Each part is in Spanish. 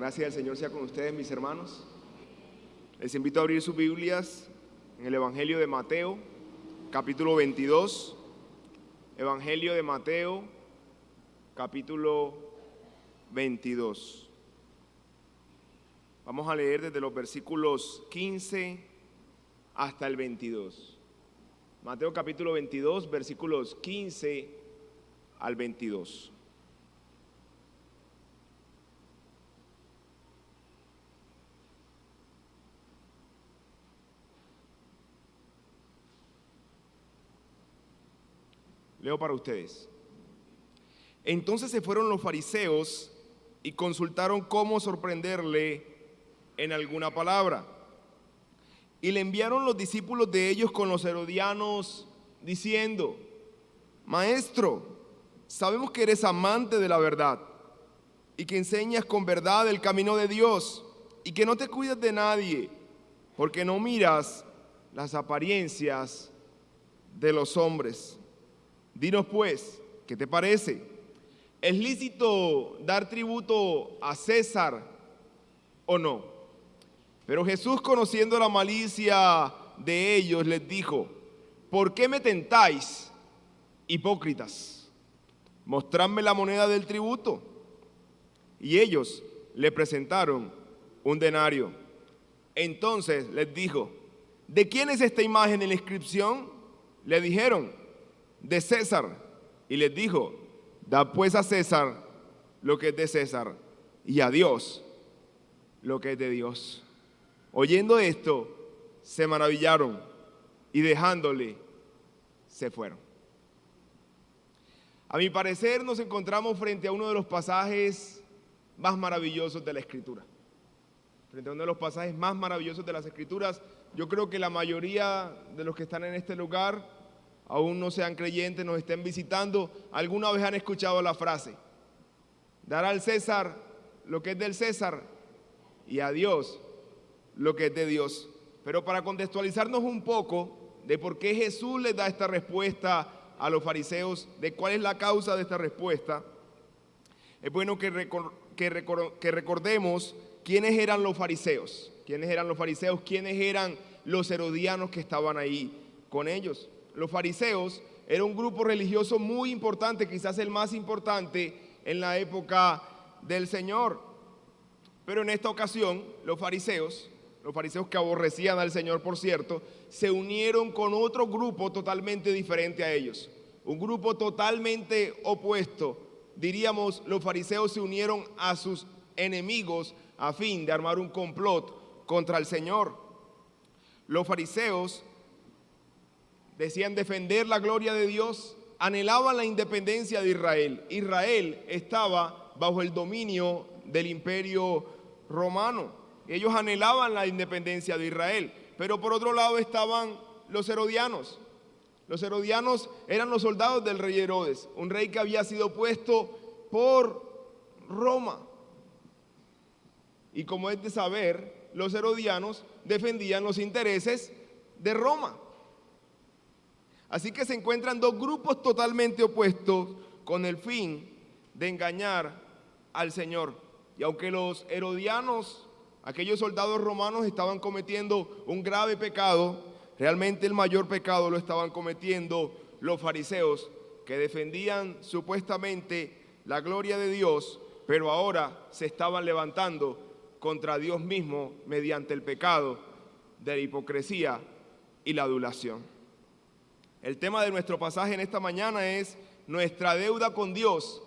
gracia del Señor sea con ustedes, mis hermanos. Les invito a abrir sus Biblias en el Evangelio de Mateo, capítulo 22. Evangelio de Mateo, capítulo 22. Vamos a leer desde los versículos 15 hasta el 22. Mateo capítulo 22, versículos 15 al 22. Leo para ustedes. Entonces se fueron los fariseos y consultaron cómo sorprenderle en alguna palabra. Y le enviaron los discípulos de ellos con los herodianos, diciendo: Maestro, sabemos que eres amante de la verdad y que enseñas con verdad el camino de Dios y que no te cuidas de nadie, porque no miras las apariencias de los hombres. Dinos pues, ¿qué te parece? ¿Es lícito dar tributo a César o no? Pero Jesús, conociendo la malicia de ellos, les dijo: ¿por qué me tentáis, hipócritas? Mostradme la moneda del tributo. Y ellos le presentaron un denario. Entonces les dijo: ¿de quién es esta imagen en la inscripción? Le dijeron: de César. Y les dijo: da pues a César lo que es de César, y a Dios lo que es de Dios. Oyendo esto, se maravillaron y dejándole, se fueron. A mi parecer, nos encontramos frente a uno de los pasajes más maravillosos de la Escritura. Frente a uno de los pasajes más maravillosos de las Escrituras. Yo creo que la mayoría de los que están en este lugar, aún no sean creyentes, nos estén visitando, alguna vez han escuchado la frase: dar al César lo que es del César y a Dios lo que es de Dios. Pero para contextualizarnos un poco de por qué Jesús les da esta respuesta a los fariseos, de cuál es la causa de esta respuesta, es bueno que recordemos quiénes eran los fariseos, quiénes eran los herodianos que estaban ahí con ellos. Los fariseos era un grupo religioso muy importante, quizás el más importante en la época del Señor. Pero en esta ocasión, los fariseos que aborrecían al Señor, por cierto, se unieron con otro grupo totalmente diferente a ellos. Un grupo totalmente opuesto. Diríamos, los fariseos se unieron a sus enemigos a fin de armar un complot contra el Señor. Los fariseos decían defender la gloria de Dios, anhelaban la independencia de Israel. Israel estaba bajo el dominio del imperio romano. Ellos anhelaban la independencia de Israel, pero por otro lado estaban los herodianos. Los herodianos eran los soldados del rey Herodes, un rey que había sido puesto por Roma. Y como es de saber, los herodianos defendían los intereses de Roma. Así que se encuentran dos grupos totalmente opuestos con el fin de engañar al Señor. Y aunque los herodianos, aquellos soldados romanos, estaban cometiendo un grave pecado, realmente el mayor pecado lo estaban cometiendo los fariseos, que defendían supuestamente la gloria de Dios, pero ahora se estaban levantando contra Dios mismo mediante el pecado de la hipocresía y la adulación. El tema de nuestro pasaje en esta mañana es nuestra deuda con Dios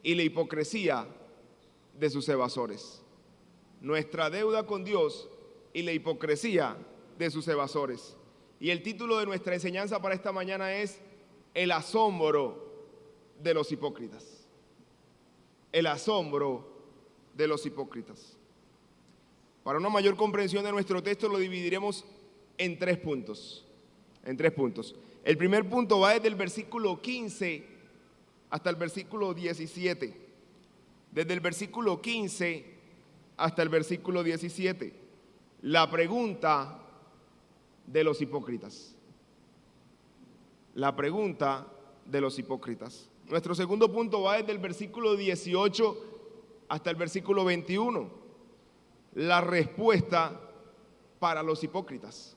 y la hipocresía de sus evasores. Nuestra deuda con Dios y la hipocresía de sus evasores. Y el título de nuestra enseñanza para esta mañana es El asombro de los hipócritas. El asombro de los hipócritas. Para una mayor comprensión de nuestro texto lo dividiremos en tres puntos. El primer punto va desde el versículo 15 hasta el versículo 17. Desde el versículo 15 hasta el versículo 17. La pregunta de los hipócritas. La pregunta de los hipócritas. Nuestro segundo punto va desde el versículo 18 hasta el versículo 21. la respuesta para los hipócritas.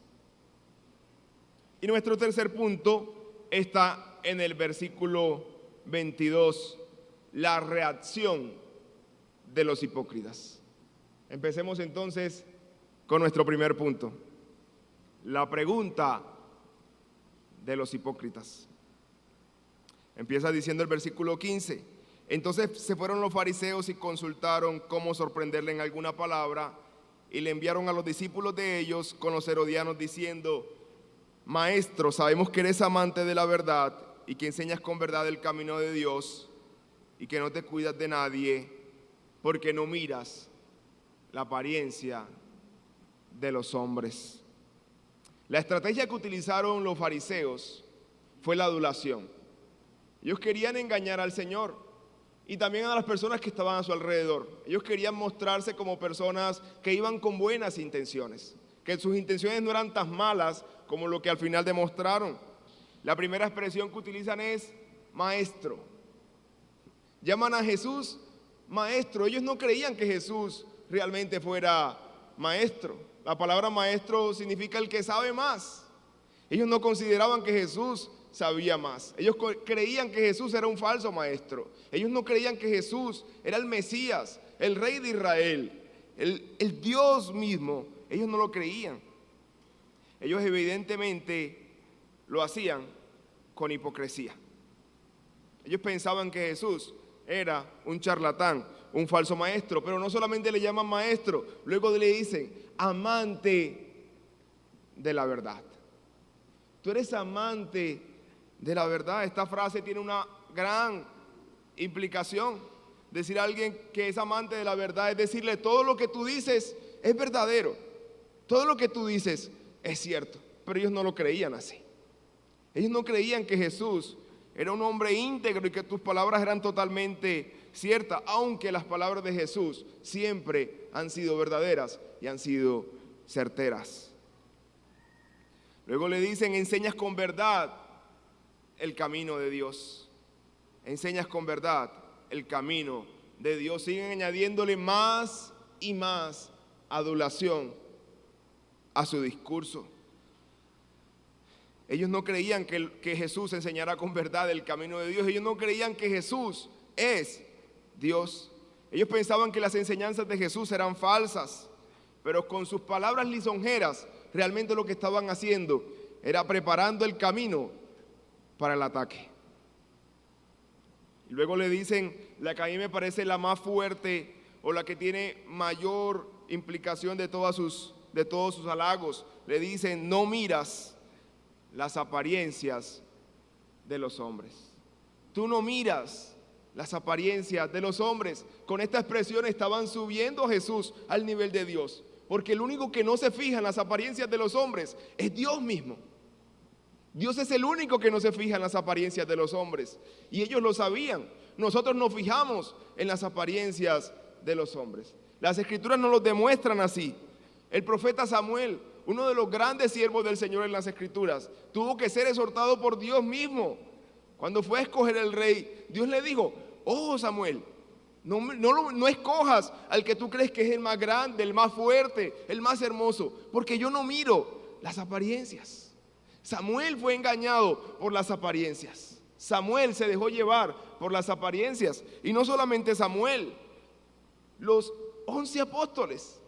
Y nuestro tercer punto está en el versículo 22, la reacción de los hipócritas. Empecemos entonces con nuestro primer punto, la pregunta de los hipócritas. Empieza diciendo el versículo 15, entonces se fueron los fariseos y consultaron cómo sorprenderle en alguna palabra, y le enviaron a los discípulos de ellos con los herodianos diciendo, Maestro, sabemos que eres amante de la verdad y que enseñas con verdad el camino de Dios y que no te cuidas de nadie porque no miras la apariencia de los hombres. La estrategia que utilizaron los fariseos fue la adulación. Ellos querían engañar al Señor y también a las personas que estaban a su alrededor. Ellos querían mostrarse como personas que iban con buenas intenciones, que sus intenciones no eran tan malas como lo que al final demostraron. La primera expresión que utilizan es maestro. Llaman a Jesús maestro. Ellos no creían que Jesús realmente fuera maestro. La palabra maestro significa el que sabe más. Ellos no consideraban que Jesús sabía más. Ellos creían que Jesús era un falso maestro. Ellos no creían que Jesús era el Mesías, el Rey de Israel, el Dios mismo. Ellos no lo creían. Ellos evidentemente lo hacían con hipocresía. Ellos pensaban que Jesús era un charlatán, un falso maestro, pero no solamente le llaman maestro, luego le dicen amante de la verdad. Tú eres amante de la verdad. Esta frase tiene una gran implicación. Decir a alguien que es amante de la verdad es decirle todo lo que tú dices es verdadero, todo lo que tú dices es cierto. Pero ellos no lo creían así. Ellos no creían que Jesús era un hombre íntegro y que tus palabras eran totalmente ciertas, aunque las palabras de Jesús siempre han sido verdaderas y han sido certeras. Luego le dicen, enseñas con verdad el camino de Dios. Enseñas con verdad el camino de Dios. Siguen añadiéndole más y más adulación a su discurso. Ellos no creían que Jesús enseñara con verdad el camino de Dios. Ellos no creían que Jesús es Dios. Ellos pensaban que las enseñanzas de Jesús eran falsas, pero con sus palabras lisonjeras, realmente lo que estaban haciendo era preparando el camino para el ataque. Y luego le dicen la que a mí me parece la más fuerte o la que tiene mayor implicación de todos sus halagos. Le dicen, no miras las apariencias de los hombres. Tú no miras las apariencias de los hombres. Con esta expresión estaban subiendo a Jesús al nivel de Dios, porque el único que no se fija en las apariencias de los hombres es Dios mismo. Dios es el único que no se fija en las apariencias de los hombres, y ellos lo sabían. Nosotros nos fijamos en las apariencias de los hombres. Las escrituras nos lo demuestran así. El profeta Samuel, uno de los grandes siervos del Señor en las escrituras, tuvo que ser exhortado por Dios mismo. Cuando fue a escoger el rey, Dios le dijo, oh Samuel, no escojas al que tú crees que es el más grande, el más fuerte, el más hermoso, porque yo no miro las apariencias. Samuel fue engañado por las apariencias. Samuel se dejó llevar por las apariencias. Y no solamente Samuel, los 11 apóstoles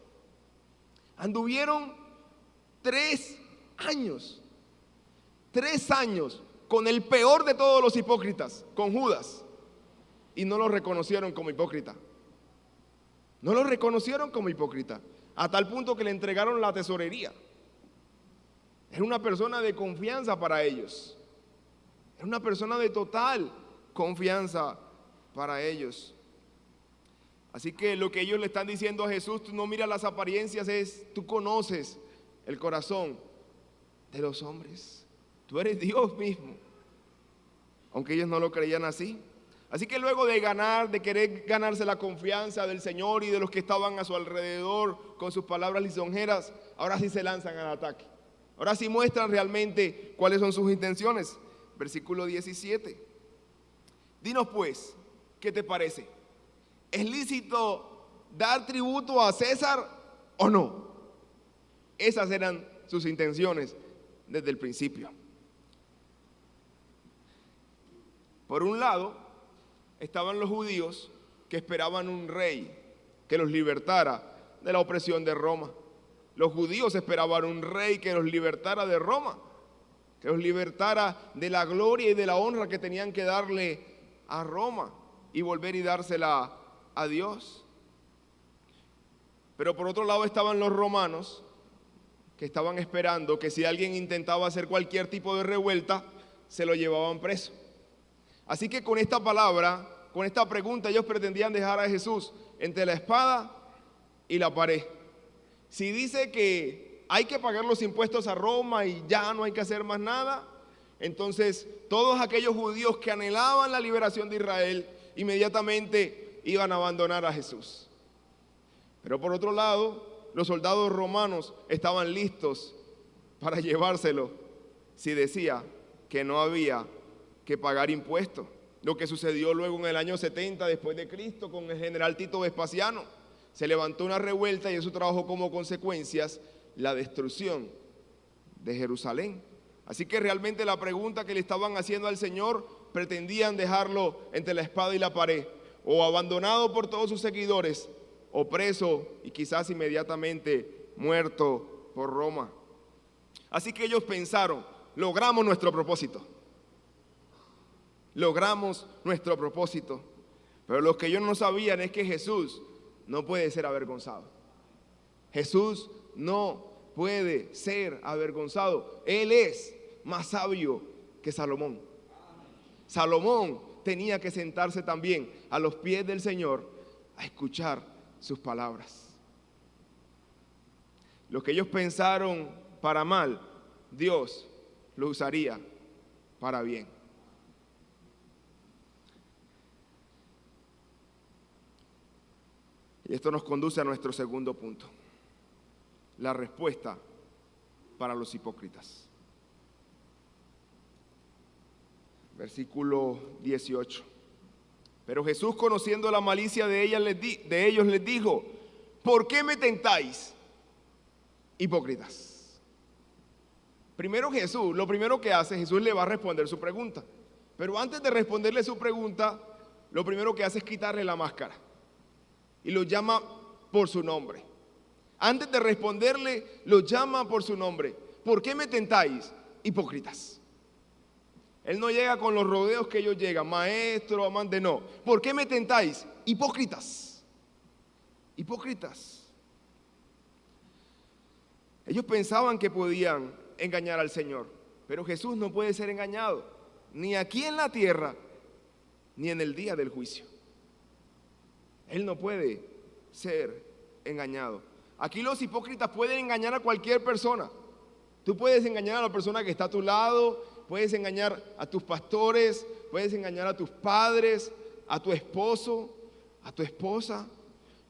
anduvieron 3 años con el peor de todos los hipócritas, con Judas, y no lo reconocieron como hipócrita. No lo reconocieron como hipócrita, a tal punto que le entregaron la tesorería. Era una persona de confianza para ellos. Era una persona de total confianza para ellos. Así que lo que ellos le están diciendo a Jesús, tú no miras las apariencias, tú conoces el corazón de los hombres. Tú eres Dios mismo. Aunque ellos no lo creían así. Así que luego de querer ganarse la confianza del Señor y de los que estaban a su alrededor con sus palabras lisonjeras, ahora sí se lanzan al ataque. Ahora sí muestran realmente cuáles son sus intenciones. Versículo 17. Dinos pues, ¿qué te parece? ¿Es lícito dar tributo a César o no? Esas eran sus intenciones desde el principio. Por un lado, estaban los judíos que esperaban un rey que los libertara de la opresión de Roma. Los judíos esperaban un rey que los libertara de Roma, que los libertara de la gloria y de la honra que tenían que darle a Roma y volver y dársela a Dios. Pero por otro lado estaban los romanos, que estaban esperando que si alguien intentaba hacer cualquier tipo de revuelta, se lo llevaban preso. Así que con esta palabra, con esta pregunta, ellos pretendían dejar a Jesús entre la espada y la pared. Si dice que hay que pagar los impuestos a Roma y ya no hay que hacer más nada, entonces todos aquellos judíos que anhelaban la liberación de Israel inmediatamente iban a abandonar a Jesús. Pero por otro lado, los soldados romanos estaban listos para llevárselo si decía que no había que pagar impuestos. Lo que sucedió luego en el año 70 después de Cristo con el general Tito Vespasiano. Se levantó una revuelta y eso trajo como consecuencias la destrucción de Jerusalén. Así que realmente la pregunta que le estaban haciendo al Señor, pretendían dejarlo entre la espada y la pared, o abandonado por todos sus seguidores, o preso y quizás inmediatamente muerto por Roma. Así que ellos pensaron, logramos nuestro propósito. Logramos nuestro propósito. Pero lo que ellos no sabían es que Jesús no puede ser avergonzado. Jesús no puede ser avergonzado. Él es más sabio que Salomón. Salomón tenía que sentarse también a los pies del Señor a escuchar sus palabras. Lo que ellos pensaron para mal, Dios lo usaría para bien. Y esto nos conduce a nuestro segundo punto: la respuesta para los hipócritas. Versículo 18. Pero Jesús, conociendo la malicia de ellos, les dijo: ¿por qué me tentáis, hipócritas? Primero Jesús, lo primero que hace, Jesús le va a responder su pregunta. Pero antes de responderle su pregunta, lo primero que hace es quitarle la máscara y lo llama por su nombre. Antes de responderle, lo llama por su nombre. ¿Por qué me tentáis, hipócritas? Él no llega con los rodeos que ellos llegan, maestro, amante, no. ¿Por qué me tentáis, hipócritas? Hipócritas. Ellos pensaban que podían engañar al Señor, pero Jesús no puede ser engañado, ni aquí en la tierra, ni en el día del juicio. Él no puede ser engañado. Aquí los hipócritas pueden engañar a cualquier persona. Tú puedes engañar a la persona que está a tu lado, puedes engañar a tus pastores, puedes engañar a tus padres, a tu esposo, a tu esposa,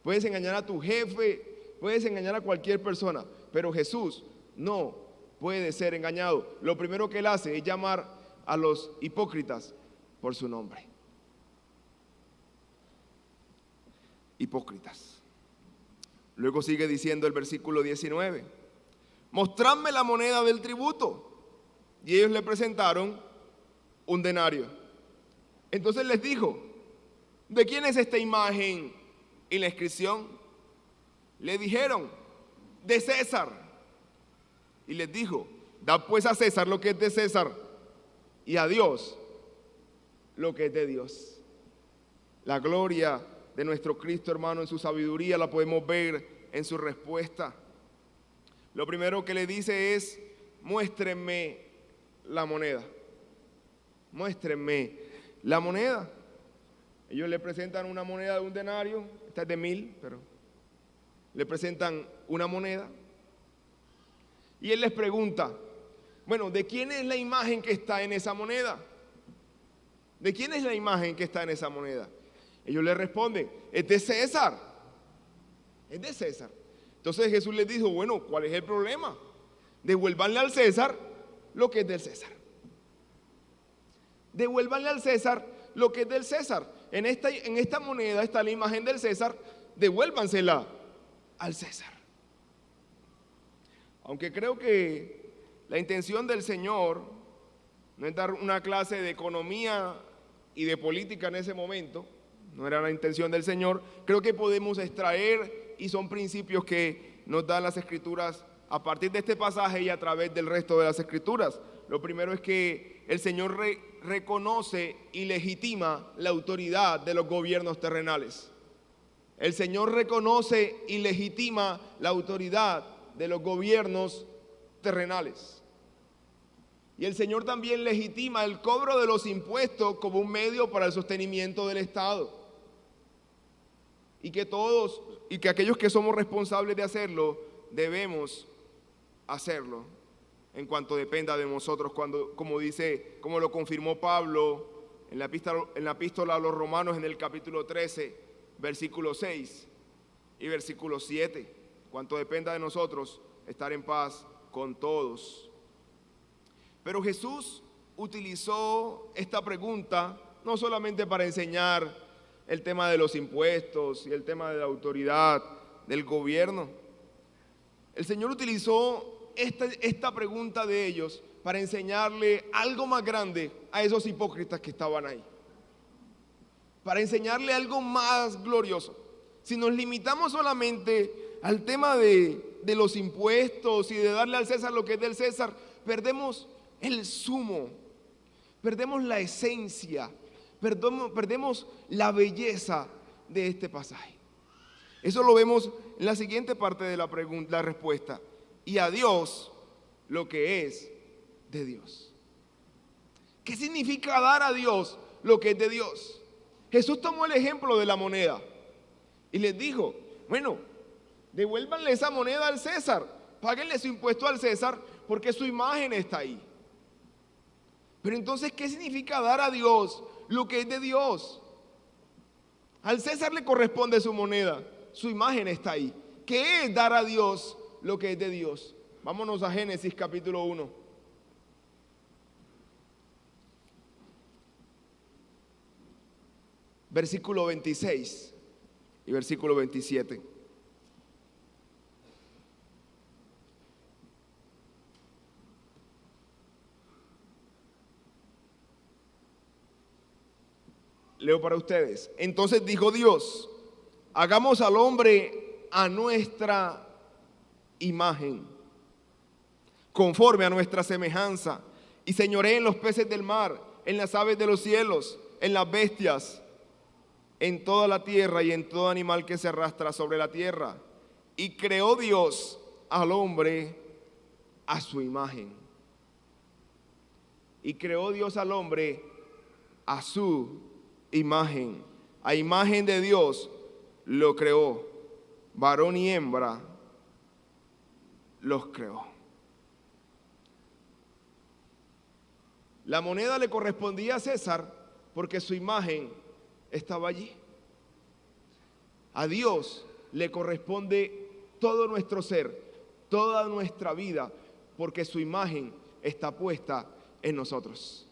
puedes engañar a tu jefe, puedes engañar a cualquier persona, pero Jesús no puede ser engañado. Lo primero que él hace es llamar a los hipócritas por su nombre. Hipócritas. Luego sigue diciendo el versículo 19: mostradme la moneda del tributo. Y ellos le presentaron un denario. Entonces les dijo: ¿de quién es esta imagen y la inscripción? Le dijeron: de César. Y les dijo: da pues a César lo que es de César, y a Dios lo que es de Dios. La gloria de nuestro Cristo, hermano, en su sabiduría la podemos ver en su respuesta. Lo primero que le dice es: muéstrenme la moneda. Muéstrenme la moneda. Ellos le presentan una moneda de un denario, esta es de 1000, pero le presentan una moneda. Y él les pregunta: bueno, ¿de quién es la imagen que está en esa moneda? ¿De quién es la imagen que está en esa moneda? Ellos le responden: es de César. Es de César. Entonces Jesús les dijo: bueno, ¿cuál es el problema? Devuélvanle al César lo que es del César. Devuélvanle al César lo que es del César. En esta moneda está la imagen del César, devuélvansela al César. Aunque creo que la intención del Señor no es dar una clase de economía y de política en ese momento, no era la intención del Señor, creo que podemos extraer y son principios que nos dan las Escrituras a partir de este pasaje y a través del resto de las Escrituras. Lo primero es que el Señor reconoce y legitima la autoridad de los gobiernos terrenales. El Señor reconoce y legitima la autoridad de los gobiernos terrenales. Y el Señor también legitima el cobro de los impuestos como un medio para el sostenimiento del Estado. Y que todos, y que aquellos que somos responsables de hacerlo, debemos hacerlo en cuanto dependa de nosotros, como lo confirmó Pablo en la epístola a los Romanos en el capítulo 13, versículo 6 y versículo 7. Cuanto dependa de nosotros, estar en paz con todos. Pero Jesús utilizó esta pregunta no solamente para enseñar el tema de los impuestos y el tema de la autoridad del gobierno. El Señor utilizó esta pregunta de ellos para enseñarle algo más grande a esos hipócritas que estaban ahí. Para enseñarle algo más glorioso. Si nos limitamos solamente al tema de los impuestos y de darle al César lo que es del César, perdemos el sumo, perdemos la esencia, perdemos la belleza de este pasaje. Eso lo vemos en la siguiente parte de la respuesta. Y a Dios lo que es de Dios. ¿Qué significa dar a Dios lo que es de Dios? Jesús tomó el ejemplo de la moneda y les dijo, bueno, devuélvanle esa moneda al César, páguenle su impuesto al César porque su imagen está ahí. Pero entonces, ¿qué significa dar a Dios lo que es de Dios? Al César le corresponde su moneda, su imagen está ahí. ¿Qué es dar a Dios lo que es de Dios? Vámonos a Génesis capítulo 1. Versículo 26 y versículo 27. Leo para ustedes. Entonces dijo Dios, hagamos al hombre a nuestra imagen, conforme a nuestra semejanza, y señoree en los peces del mar, en las aves de los cielos, en las bestias, en toda la tierra y en todo animal que se arrastra sobre la tierra. Y creó Dios al hombre a su imagen. Y creó Dios al hombre a su imagen. A imagen de Dios lo creó, varón y hembra los creó. La moneda le correspondía a César porque su imagen estaba allí. A Dios le corresponde todo nuestro ser, toda nuestra vida, porque su imagen está puesta en nosotros.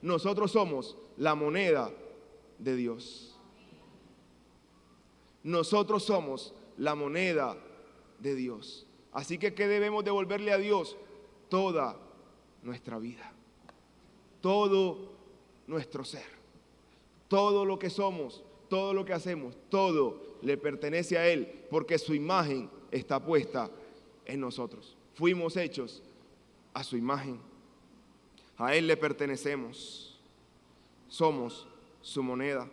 Nosotros somos la moneda de Dios. Nosotros somos la moneda de Dios. Así que ¿qué debemos devolverle a Dios? Toda nuestra vida, todo nuestro ser, todo lo que somos, todo lo que hacemos, todo le pertenece a Él, porque su imagen está puesta en nosotros. Fuimos hechos a su imagen, a Él le pertenecemos, somos su moneda.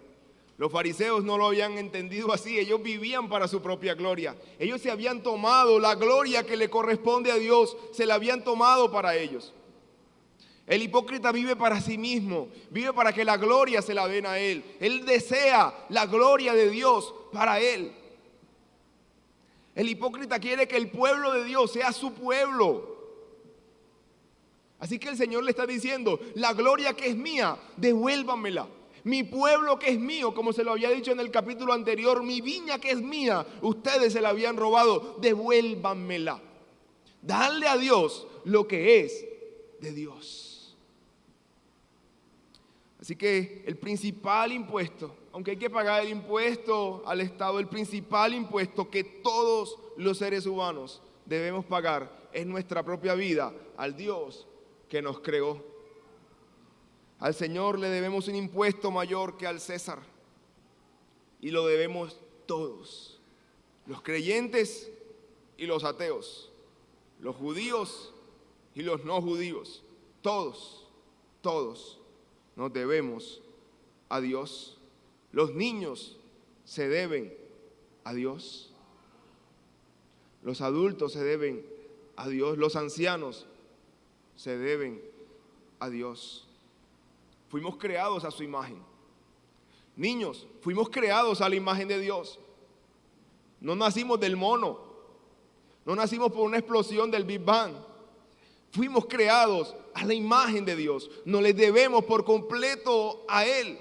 Los fariseos no lo habían entendido así, ellos vivían para su propia gloria. Ellos se habían tomado la gloria que le corresponde a Dios, se la habían tomado para ellos. El hipócrita vive para sí mismo, vive para que la gloria se la den a él. Él desea la gloria de Dios para él. El hipócrita quiere que el pueblo de Dios sea su pueblo. Así que el Señor le está diciendo, la gloria que es mía, devuélvanmela. Mi pueblo que es mío, como se lo había dicho en el capítulo anterior, mi viña que es mía, ustedes se la habían robado, devuélvanmela. Darle a Dios lo que es de Dios. Así que el principal impuesto, aunque hay que pagar el impuesto al Estado, el principal impuesto que todos los seres humanos debemos pagar es nuestra propia vida al Dios que nos creó. Al Señor le debemos un impuesto mayor que al César. Y lo debemos todos, los creyentes y los ateos, los judíos y los no judíos, todos nos debemos a Dios. Los niños se deben a Dios, los adultos se deben a Dios, los ancianos se deben a Dios. Fuimos creados a su imagen. Niños, fuimos creados a la imagen de Dios. No nacimos del mono, no nacimos por una explosión del Big Bang. Fuimos creados a la imagen de Dios. Nos le debemos por completo a Él.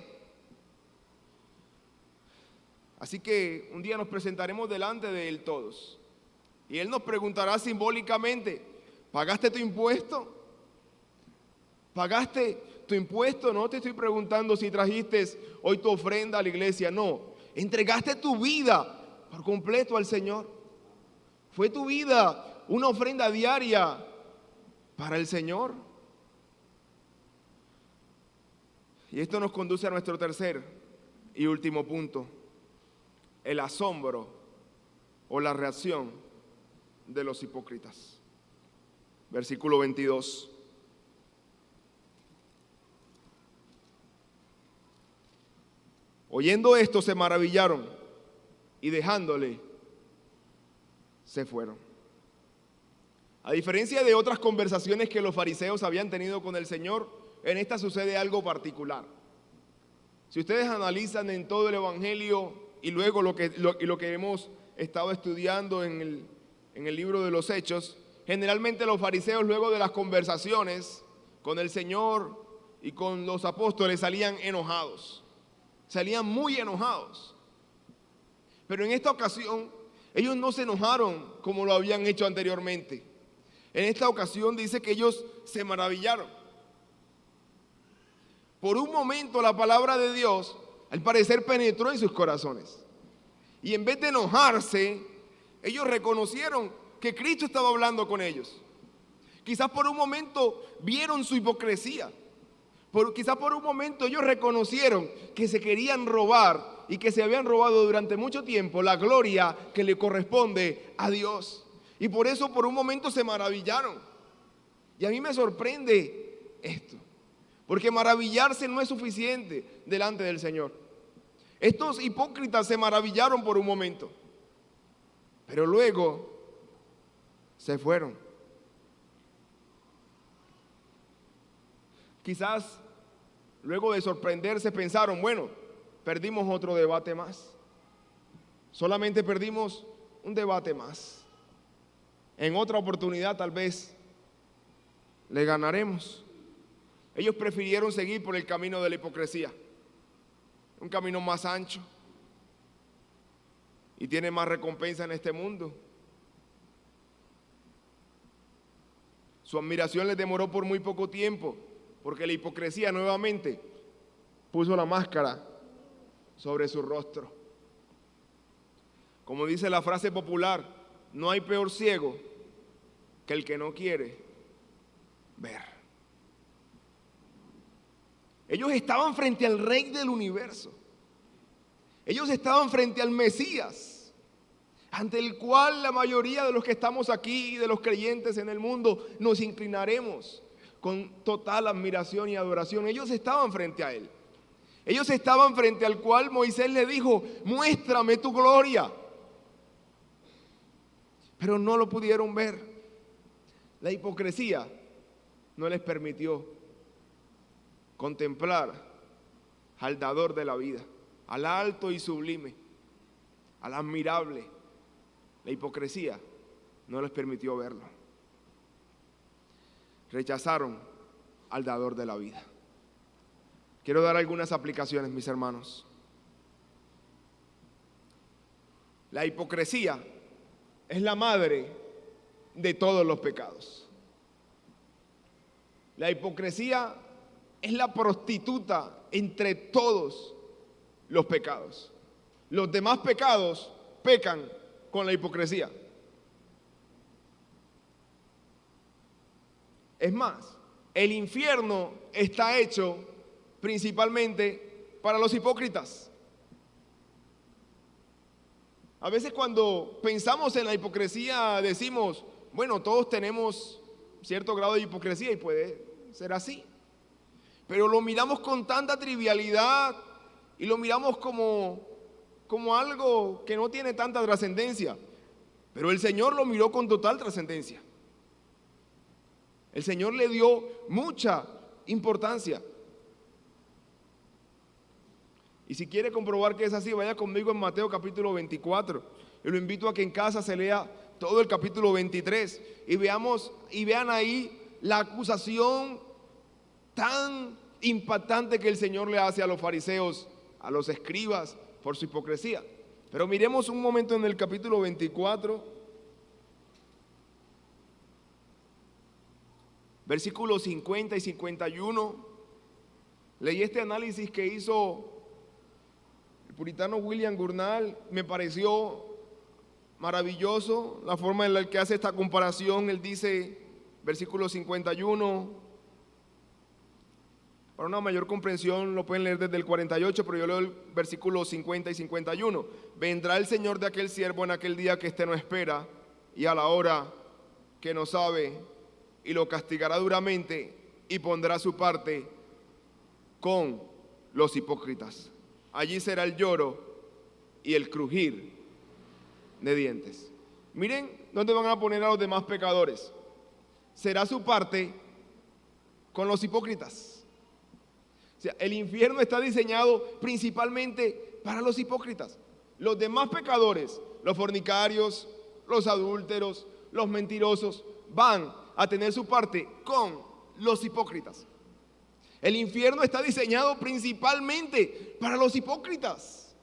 Así que un día nos presentaremos delante de Él todos. Y Él nos preguntará simbólicamente: ¿pagaste tu impuesto? ¿Pagaste tu impuesto? No te estoy preguntando si trajiste hoy tu ofrenda a la iglesia. No, entregaste tu vida por completo al Señor. ¿Fue tu vida una ofrenda diaria para el Señor? Y esto nos conduce a nuestro tercer y último punto: el asombro o la reacción de los hipócritas. Versículo 22. Oyendo esto se maravillaron y dejándole se fueron. A diferencia de otras conversaciones que los fariseos habían tenido con el Señor, en esta sucede algo particular. Si ustedes analizan en todo el Evangelio y luego lo que hemos estado estudiando en el libro de los Hechos, generalmente los fariseos, luego de las conversaciones con el Señor y con los apóstoles, salían enojados. Salían muy enojados. Pero en esta ocasión ellos no se enojaron como lo habían hecho anteriormente. En esta ocasión dice que ellos se maravillaron. Por un momento la palabra de Dios al parecer penetró en sus corazones. Y en vez de enojarse, ellos reconocieron que Cristo estaba hablando con ellos. Quizás por un momento vieron su hipocresía. Quizás por un momento ellos reconocieron que se querían robar y que se habían robado durante mucho tiempo la gloria que le corresponde a Dios. Y por eso por un momento se maravillaron. Y a mí me sorprende esto, porque maravillarse no es suficiente delante del Señor. Estos hipócritas se maravillaron por un momento, pero luego se fueron. Quizás luego de sorprenderse pensaron: bueno, perdimos otro debate más. Solamente perdimos un debate más. En otra oportunidad tal vez le ganaremos. Ellos prefirieron seguir por el camino de la hipocresía, un camino más ancho y tiene más recompensa en este mundo. Su admiración les demoró por muy poco tiempo, porque la hipocresía nuevamente puso la máscara sobre su rostro. Como dice la frase popular, no hay peor ciego que el que no quiere ver. Ellos estaban frente al Rey del universo. Ellos estaban frente al Mesías, ante el cual la mayoría de los que estamos aquí, de los creyentes en el mundo, nos inclinaremos con total admiración y adoración. Ellos estaban frente a Él. Ellos estaban frente al cual Moisés le dijo: muéstrame tu gloria. Pero no lo pudieron ver. La hipocresía no les permitió contemplar al dador de la vida, al alto y sublime, al admirable. La hipocresía no les permitió verlo. Rechazaron al dador de la vida. Quiero dar algunas aplicaciones, mis hermanos. La hipocresía es la madre de todos los pecados. La hipocresía es la prostituta entre todos los pecados. Los demás pecados pecan con la hipocresía. Es más, el infierno está hecho principalmente para los hipócritas. A veces cuando pensamos en la hipocresía decimos, bueno, todos tenemos cierto grado de hipocresía y puede ser así. Pero lo miramos con tanta trivialidad y lo miramos como algo que no tiene tanta trascendencia. Pero el Señor lo miró con total trascendencia. El Señor le dio mucha importancia. Y si quiere comprobar que es así, vaya conmigo en Mateo capítulo 24. Yo lo invito a que en casa se lea todo el capítulo 23 y vean ahí la acusación tan impactante que el Señor le hace a los fariseos, a los escribas, por su hipocresía. Pero miremos un momento en el capítulo 24, versículos 50 y 51. Leí este análisis que hizo el puritano William Gurnall, me pareció maravilloso la forma en la que hace esta comparación. Él dice, versículo 51, para una mayor comprensión lo pueden leer desde el 48, pero yo leo el versículo 50 y 51. Vendrá el Señor de aquel siervo en aquel día que éste no espera y a la hora que no sabe, y lo castigará duramente y pondrá su parte con los hipócritas. Allí será el lloro y el crujir de dientes. Miren dónde van a poner a los demás pecadores. Será su parte con los hipócritas. O sea, el infierno está diseñado principalmente para los hipócritas. Los demás pecadores, los fornicarios, los adúlteros, los mentirosos, van a tener su parte con los hipócritas. El infierno está diseñado principalmente para los hipócritas.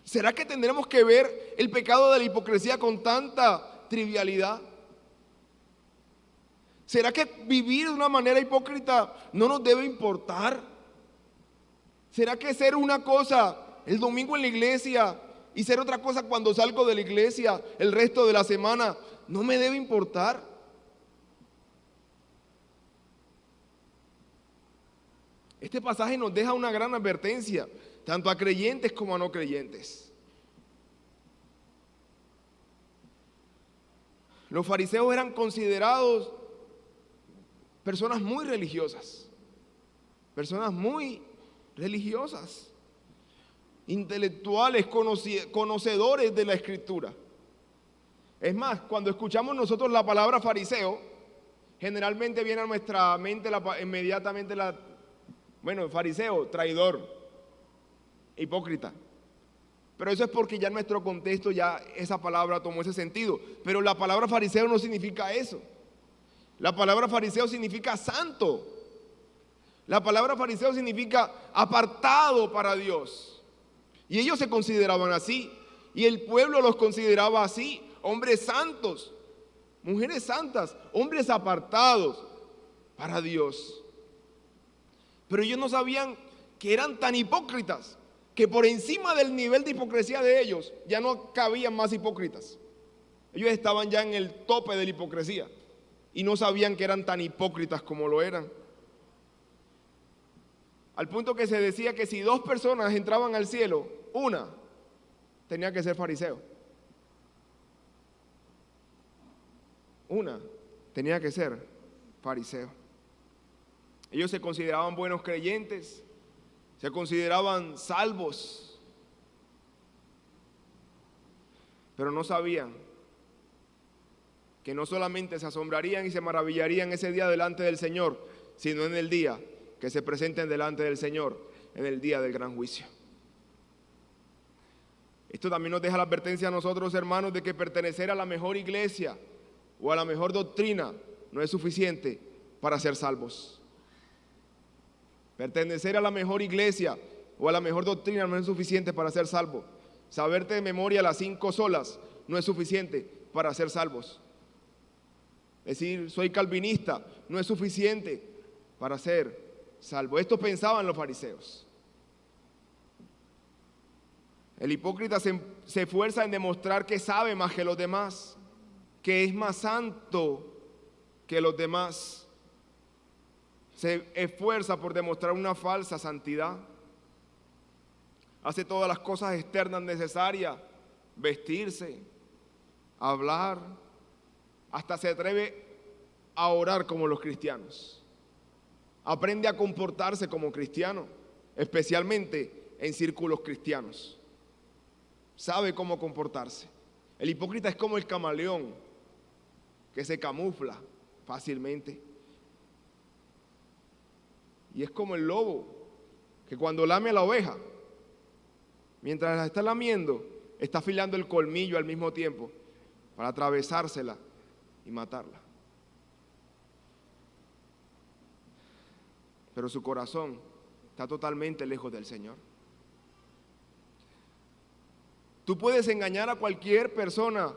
¿Será que tendremos que ver el pecado de la hipocresía con tanta trivialidad? ¿Será que vivir de una manera hipócrita no nos debe importar? ¿Será que ser una cosa el domingo en la iglesia y ser otra cosa cuando salgo de la iglesia el resto de la semana no me debe importar? Este pasaje nos deja una gran advertencia, tanto a creyentes como a no creyentes. Los fariseos eran considerados personas muy religiosas, intelectuales, conocedores de la Escritura. Es más, cuando escuchamos nosotros la palabra fariseo, generalmente viene a nuestra mente inmediatamente fariseo, traidor, hipócrita. Pero eso es porque ya en nuestro contexto ya esa palabra tomó ese sentido. Pero la palabra fariseo no significa eso. La palabra fariseo significa santo. La palabra fariseo significa apartado para Dios. Y ellos se consideraban así. Y el pueblo los consideraba así. Hombres santos, mujeres santas, hombres apartados para Dios. Pero ellos no sabían que eran tan hipócritas, que por encima del nivel de hipocresía de ellos ya no cabían más hipócritas. Ellos estaban ya en el tope de la hipocresía y no sabían que eran tan hipócritas como lo eran. Al punto que se decía que si 2 personas entraban al cielo, una tenía que ser fariseo. Una tenía que ser fariseo. Ellos se consideraban buenos creyentes, se consideraban salvos, pero no sabían que no solamente se asombrarían y se maravillarían ese día delante del Señor, sino en el día que se presenten delante del Señor, en el día del gran juicio. Esto también nos deja la advertencia a nosotros, hermanos, de que pertenecer a la mejor iglesia o a la mejor doctrina no es suficiente para ser salvos. Pertenecer a la mejor iglesia o a la mejor doctrina no es suficiente para ser salvo. Saberte de memoria las 5 solas no es suficiente para ser salvos. Decir soy calvinista no es suficiente para ser salvo. Esto pensaban los fariseos. El hipócrita se esfuerza en demostrar que sabe más que los demás, que es más santo que los demás, se esfuerza por demostrar una falsa santidad, hace todas las cosas externas necesarias, vestirse, hablar, hasta se atreve a orar como los cristianos. Aprende a comportarse como cristiano, especialmente en círculos cristianos. Sabe cómo comportarse. El hipócrita es como el camaleón, que se camufla fácilmente. Y es como el lobo, que cuando lame a la oveja, mientras la está lamiendo, está afilando el colmillo al mismo tiempo para atravesársela y matarla. Pero su corazón está totalmente lejos del Señor. Tú puedes engañar a cualquier persona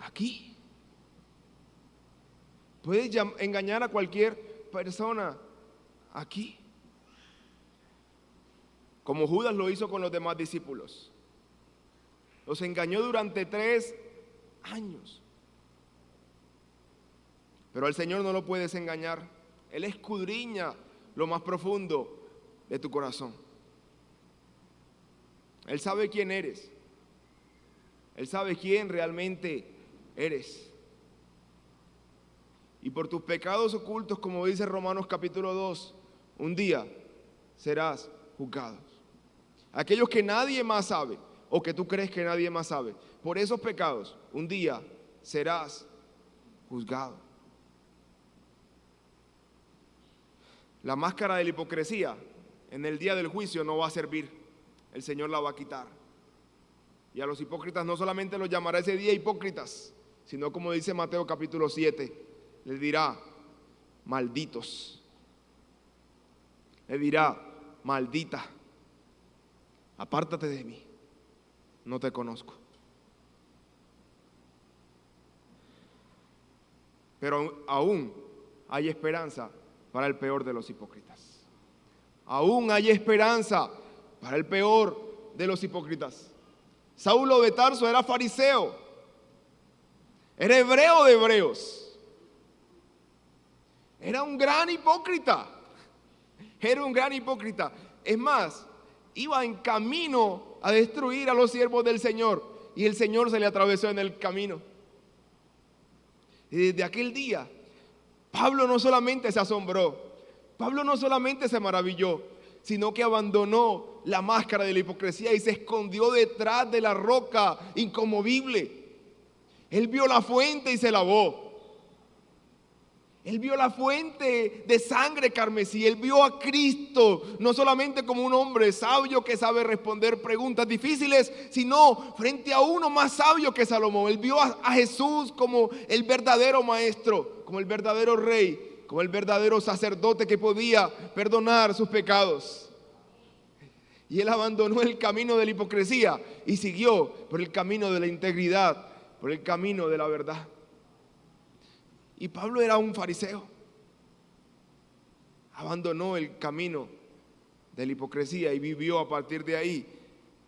aquí. Puedes engañar a cualquier persona aquí. Como Judas lo hizo con los demás discípulos. Los engañó durante 3 años. Pero al Señor no lo puedes engañar. Él escudriña lo más profundo de tu corazón. Él sabe quién eres. Él sabe quién realmente eres. Y por tus pecados ocultos, como dice Romanos capítulo 2, un día serás juzgado. Aquellos que nadie más sabe, o que tú crees que nadie más sabe, por esos pecados, un día serás juzgado. La máscara de la hipocresía en el día del juicio no va a servir. El Señor la va a quitar. Y a los hipócritas no solamente los llamará ese día hipócritas, sino como dice Mateo capítulo 7, les dirá malditos. Le dirá maldita, apártate de mí, no te conozco. Pero aún hay esperanza para el peor de los hipócritas. Aún hay esperanza para el peor de los hipócritas. Saulo de Tarso era fariseo, era hebreo de hebreos, era un gran hipócrita, Es más, iba en camino a destruir a los siervos del Señor y el Señor se le atravesó en el camino. Y desde aquel día, Pablo no solamente se asombró, Pablo no solamente se maravilló, sino que abandonó la máscara de la hipocresía y se escondió detrás de la roca inconmovible. Él vio la fuente y se lavó. Él vio la fuente de sangre carmesí. Él vio a Cristo no solamente como un hombre sabio que sabe responder preguntas difíciles, sino frente a uno más sabio que Salomón. Él vio a Jesús como el verdadero maestro, como el verdadero rey, como el verdadero sacerdote que podía perdonar sus pecados. Y él abandonó el camino de la hipocresía y siguió por el camino de la integridad, por el camino de la verdad. Y Pablo era un fariseo. Abandonó el camino de la hipocresía y vivió a partir de ahí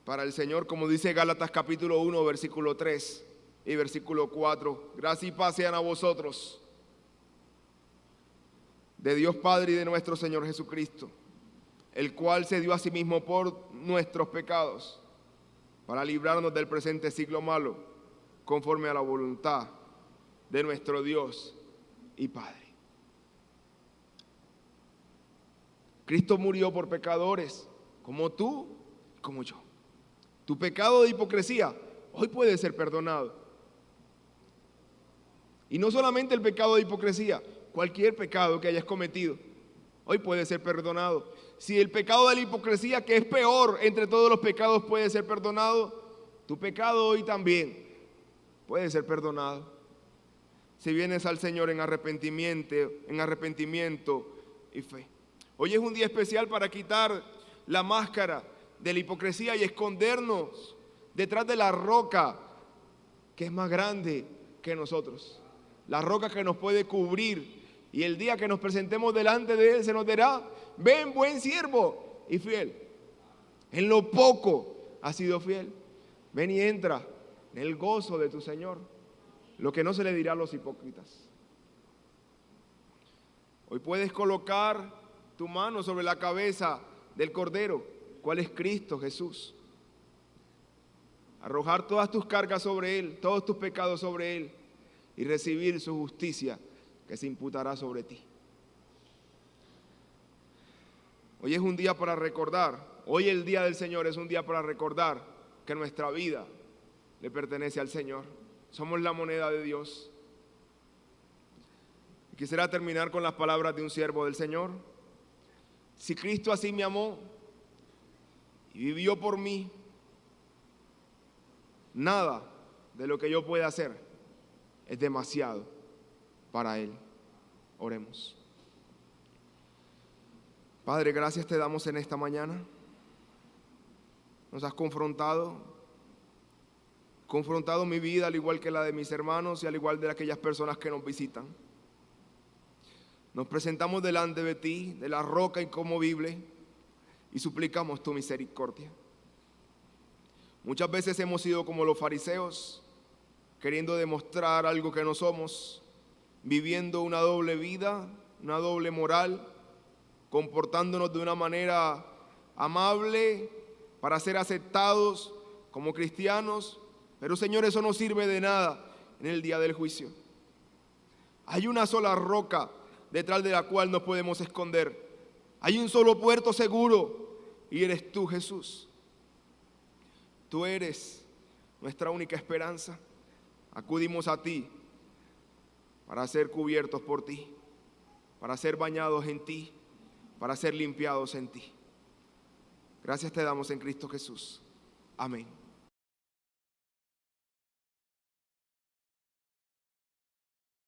para el Señor, como dice Gálatas capítulo 1, versículo 3 y versículo 4. Gracia y paz sean a vosotros, de Dios Padre y de nuestro Señor Jesucristo, el cual se dio a sí mismo por nuestros pecados, para librarnos del presente siglo malo, conforme a la voluntad de nuestro Dios y Padre. Cristo murió por pecadores, como tú, como yo. Tu pecado de hipocresía hoy puede ser perdonado. Y no solamente el pecado de hipocresía, cualquier pecado que hayas cometido hoy puede ser perdonado. Si el pecado de la hipocresía, que es peor entre todos los pecados, puede ser perdonado, tu pecado hoy también puede ser perdonado. Si vienes al Señor en arrepentimiento y fe. Hoy es un día especial para quitar la máscara de la hipocresía y escondernos detrás de la roca que es más grande que nosotros. La roca que nos puede cubrir, y el día que nos presentemos delante de Él se nos dirá: ven, buen siervo y fiel, en lo poco has sido fiel, ven y entra en el gozo de tu Señor. Lo que no se le dirá a los hipócritas. Hoy puedes colocar tu mano sobre la cabeza del Cordero, cuál es Cristo Jesús. Arrojar todas tus cargas sobre Él, todos tus pecados sobre Él y recibir su justicia que se imputará sobre ti. Hoy es un día para recordar, hoy el día del Señor es un día para recordar que nuestra vida le pertenece al Señor. Somos la moneda de Dios. Quisiera terminar con las palabras de un siervo del Señor. Si Cristo así me amó y vivió por mí, nada de lo que yo pueda hacer es demasiado para Él. Oremos. Padre, gracias te damos en esta mañana. Nos has confrontado mi vida al igual que la de mis hermanos y al igual de aquellas personas que nos visitan. Nos presentamos delante de ti, de la roca inconmovible, y suplicamos tu misericordia. Muchas veces hemos sido como los fariseos, queriendo demostrar algo que no somos, viviendo una doble vida, una doble moral, comportándonos de una manera amable para ser aceptados como cristianos, pero Señor, eso no sirve de nada en el día del juicio. Hay una sola roca detrás de la cual nos podemos esconder. Hay un solo puerto seguro y eres tú, Jesús. Tú eres nuestra única esperanza. Acudimos a ti para ser cubiertos por ti, para ser bañados en ti, para ser limpiados en ti. Gracias te damos en Cristo Jesús. Amén.